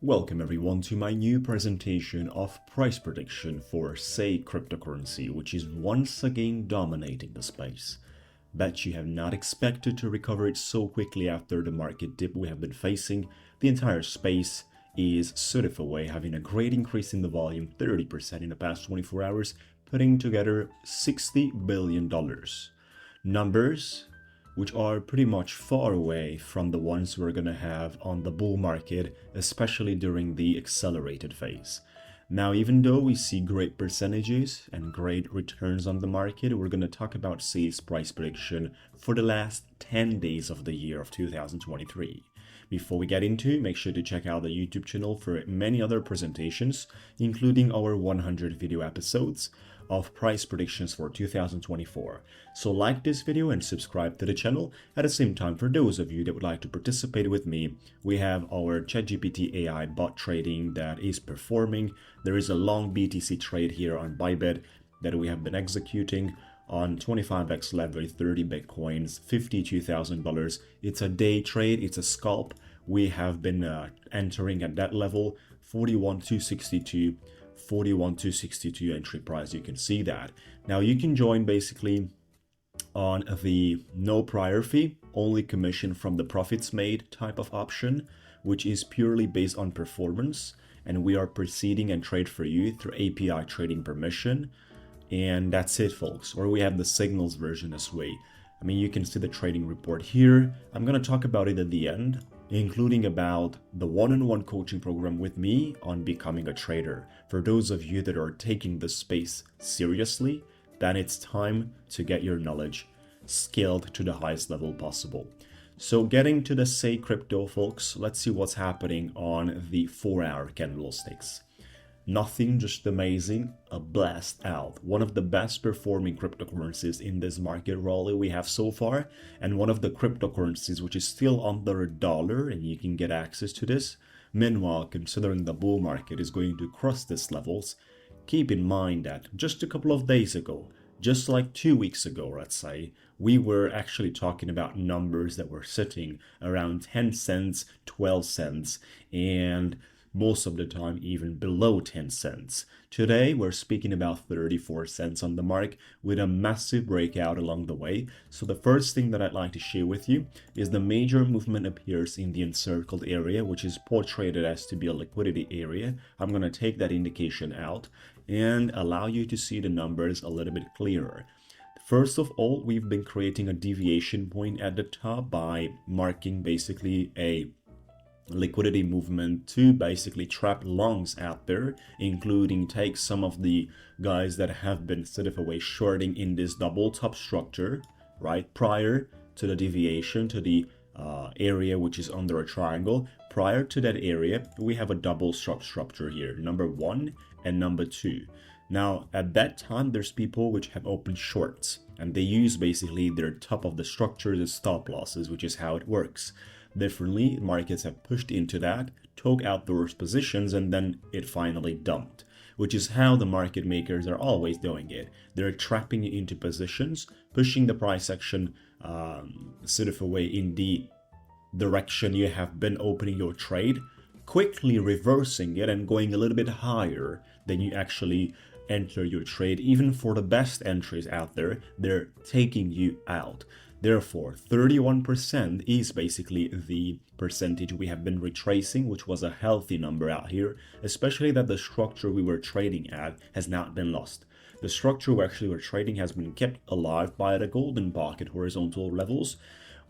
Welcome everyone to my new presentation of price prediction for SEI cryptocurrency, which is once again dominating the space. Bet you have not expected to recover it so quickly after the market dip we have been facing. The entire space is sort of away, having a great increase in the volume, 30% in the past 24 hours, putting together $60 billion. Numbers which are pretty much far away from the ones we're going to have on the bull market, especially during the accelerated phase. Now, even though we see great percentages and great returns on the market, we're going to talk about SEI's price prediction for the last 10 days of the year of 2023. Before we get into it, make sure to check out the YouTube channel for many other presentations, including our 100 video episodes of price predictions for 2024. So like this video and subscribe to the channel. At the same time, for those of you that would like to participate with me, we have our ChatGPT AI bot trading that is performing. There is a long BTC trade here on Bybit that we have been executing on 25x level, 30 Bitcoins, $52,000. It's a day trade, it's a scalp. We have been entering at that level, 41,262. 41,262 entry price. You can see that. Now you can join basically on the no prior fee, only commission from the profits made type of option, which is purely based on performance, and we are proceeding and trade for you through API trading permission. And that's it, folks. Or we have the signals version this way. I mean, you can see the trading report here. I'm going to talk about it at the end, including about the one-on-one coaching program with me on becoming a trader. For those of you that are taking this space seriously, then it's time to get your knowledge scaled to the highest level possible. So getting to the SEI crypto, folks, let's see what's happening on the 4-hour candlesticks. Nothing just amazing, a blast out. One of the best performing cryptocurrencies in this market rally we have so far, and one of the cryptocurrencies which is still under $1, and you can get access to this. Meanwhile, considering the bull market is going to cross these levels, keep in mind that just a couple of days ago, just like 2 weeks ago, let's say, we were actually talking about numbers that were sitting around 10 cents, 12 cents, and most of the time even below 10 cents. Today we're speaking about 34 cents on the mark with a massive breakout along the way. So the first thing that I'd like to share with you is the major movement appears in the encircled area, which is portrayed as to be a liquidity area. I'm going to take that indication out and allow you to see the numbers a little bit clearer. First of all, we've been creating a deviation point at the top by marking basically a liquidity movement to basically trap longs out there, including take some of the guys that have been sort of away shorting in this double top structure, right, prior to the deviation to the area which is under a triangle. Prior to that area, we have a double structure here, number 1 and number 2. Now at that time, there's people which have opened shorts, and they use basically their top of the structure as stop losses, which is how it works. Differently, markets have pushed into that, took out those positions, and then it finally dumped, which is how the market makers are always doing it. They're trapping you into positions, pushing the price action sort of away in the direction you have been opening your trade, quickly reversing it and going a little bit higher than you actually enter your trade. Even for the best entries out there, they're taking you out. Therefore, 31% is basically the percentage we have been retracing, which was a healthy number out here, especially that the structure we were trading at has not been lost. The structure we actually were trading has been kept alive by the golden pocket horizontal levels,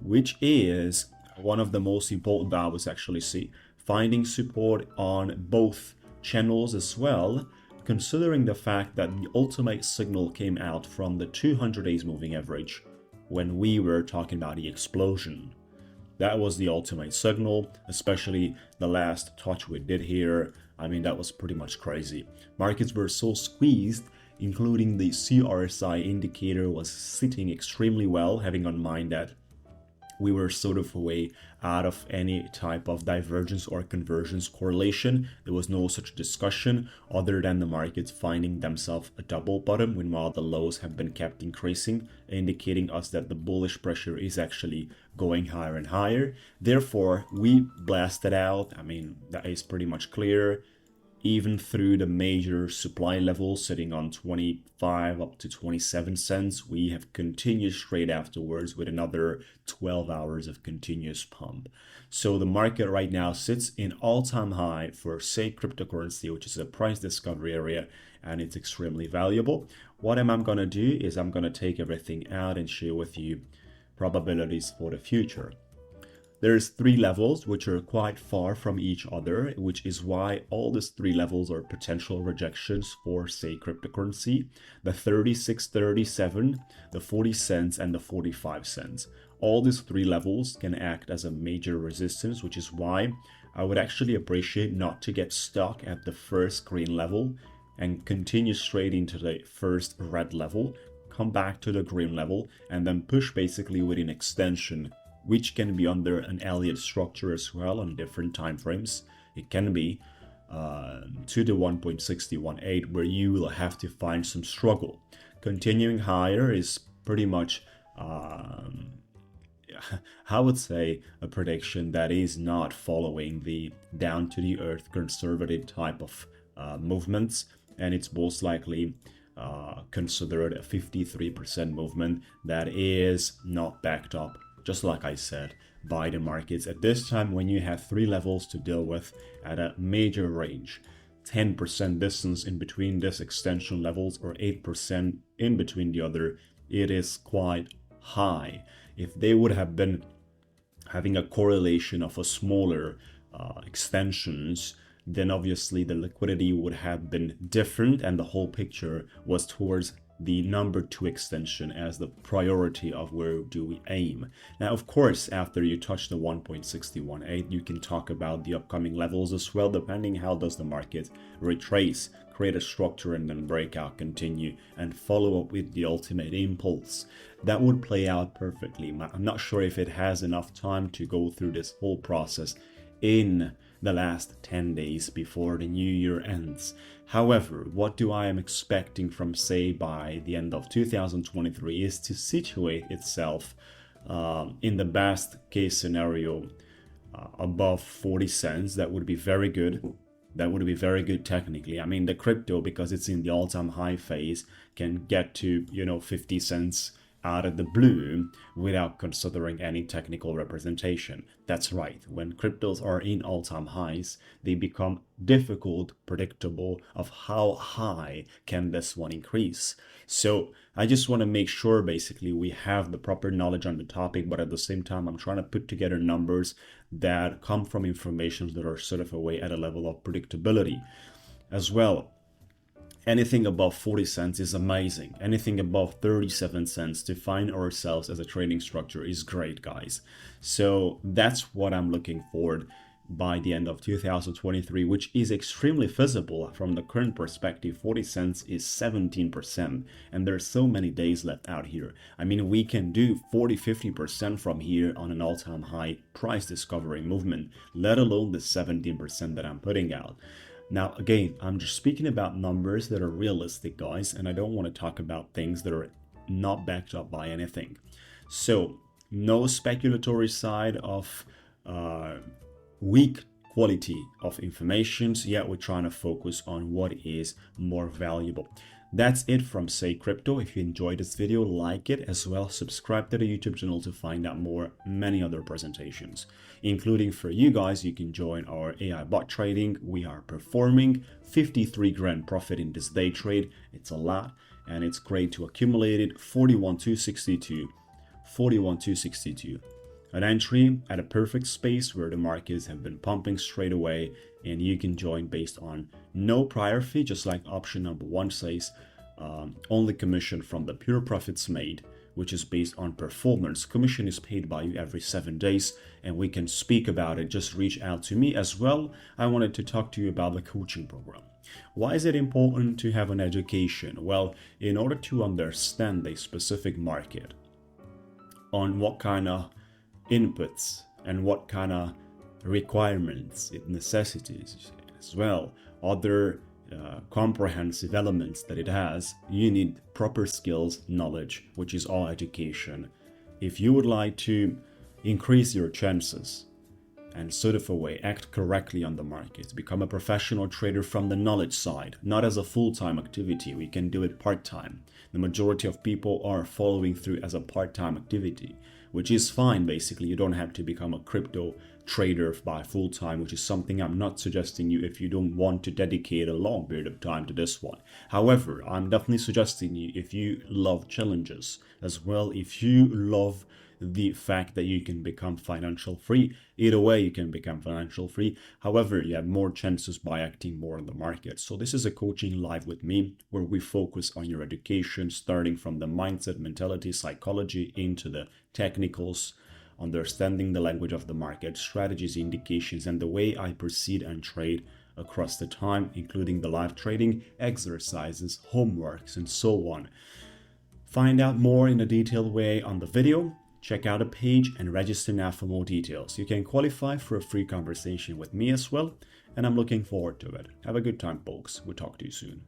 which is one of the most important that I was actually see. Finding support on both channels as well, considering the fact that the ultimate signal came out from the 200 days moving average when we were talking about the explosion. That was the ultimate signal, especially the last touch we did here. I mean, that was pretty much crazy. Markets were so squeezed, including the CRSI indicator was sitting extremely well, having on mind that we were sort of way out of any type of divergence or convergence correlation. There was no such discussion other than the markets finding themselves a double bottom, meanwhile the lows have been kept increasing, indicating us that the bullish pressure is actually going higher and higher. Therefore, we blasted out. I mean, that is pretty much clear. Even through the major supply levels sitting on 25 up to 27 cents, we have continued straight afterwards with another 12 hours of continuous pump. So the market right now sits in all-time high for SEI cryptocurrency, which is a price discovery area, and it's extremely valuable. What am I going to do is I'm going to take everything out and share with you probabilities for the future. There's 3 levels which are quite far from each other, which is why all these 3 levels are potential rejections for, SEI cryptocurrency: the 36.37, the 40 cents, and the 45 cents. All these 3 levels can act as a major resistance, which is why I would actually appreciate not to get stuck at the first green level and continue straight into the first red level, come back to the green level, and then push basically with an extension, which can be under an Elliott structure as well on different time frames. It can be to the 1.618, where you will have to find some struggle. Continuing higher is pretty much, I would say, a prediction that is not following the down to the earth conservative type of movements, and it's most likely considered a 53% movement that is not backed up, just like I said, by the markets at this time, when you have 3 levels to deal with at a major range. 10% distance in between this extension levels, or 8% in between the other, it is quite high. If they would have been having a correlation of a smaller extensions, then obviously the liquidity would have been different, and the whole picture was towards the number 2 extension as the priority of where do we aim. Now, of course, after you touch the 1.618, you can talk about the upcoming levels as well, depending how does the market retrace, create a structure, and then breakout, continue, and follow up with the ultimate impulse. That would play out perfectly. I'm not sure if it has enough time to go through this whole process in the last 10 days before the new year ends. However, what I am expecting from SEI by the end of 2023 is to situate itself in the best case scenario above 40 cents. That would be very good. That would be very good technically. I mean, the crypto, because it's in the all-time high phase, can get to 50 cents out of the blue without considering any technical representation. That's right, when cryptos are in all-time highs, they become difficult, predictable of how high can this one increase. So I just want to make sure basically we have the proper knowledge on the topic, but at the same time I'm trying to put together numbers that come from information that are sort of away at a level of predictability as well. Anything above 40 cents is amazing. Anything above 37 cents to find ourselves as a trading structure is great, guys. So that's what I'm looking forward by the end of 2023, which is extremely feasible from the current perspective. 40 cents is 17%, and there's so many days left out here. I mean, we can do 40-50% from here on an all-time high price discovery movement, let alone the 17% that I'm putting out. Now, again, I'm just speaking about numbers that are realistic, guys, and I don't want to talk about things that are not backed up by anything. So, no speculatory side of weak quality of information, yet we're trying to focus on what is more valuable. That's it from SEI Crypto. If you enjoyed this video, like it, as well subscribe to the YouTube channel to find out many other presentations, including for you guys. You can join our AI bot trading. We are performing 53 grand profit in this day trade. It's a lot, and it's great to accumulate it. 41,262. An entry at a perfect space where the markets have been pumping straight away, and you can join based on no prior fee, just like option number 1 says. Only commission from the pure profits made, which is based on performance. Commission is paid by you every 7 days, and we can speak about it. Just reach out to me as well. I wanted to talk to you about the coaching program. Why is it important to have an education? Well, in order to understand a specific market, on what kind of inputs and what kind of requirements it necessitates as well, other comprehensive elements that it has. You need proper skills, knowledge, which is all education. If you would like to increase your chances and sort of a way act correctly on the market, become a professional trader from the knowledge side, not as a full-time activity. We can do it part-time. The majority of people are following through as a part-time activity, which is fine. Basically, you don't have to become a crypto trader by full-time, which is something I'm not suggesting you if you don't want to dedicate a long period of time to this one. However, I'm definitely suggesting you if you love challenges as well, if you love the fact that you can become financial free. Either way, you can become financial free. However, you have more chances by acting more in the market. So this is a coaching live with me where we focus on your education, starting from the mindset, mentality, psychology into the technicals, understanding the language of the market, strategies, indications, and the way I proceed and trade across the time, including the live trading, exercises, homeworks, and so on. Find out more in a detailed way on the video. Check out a page and register now for more details. You can qualify for a free conversation with me as well, and I'm looking forward to it. Have a good time, folks. We'll talk to you soon.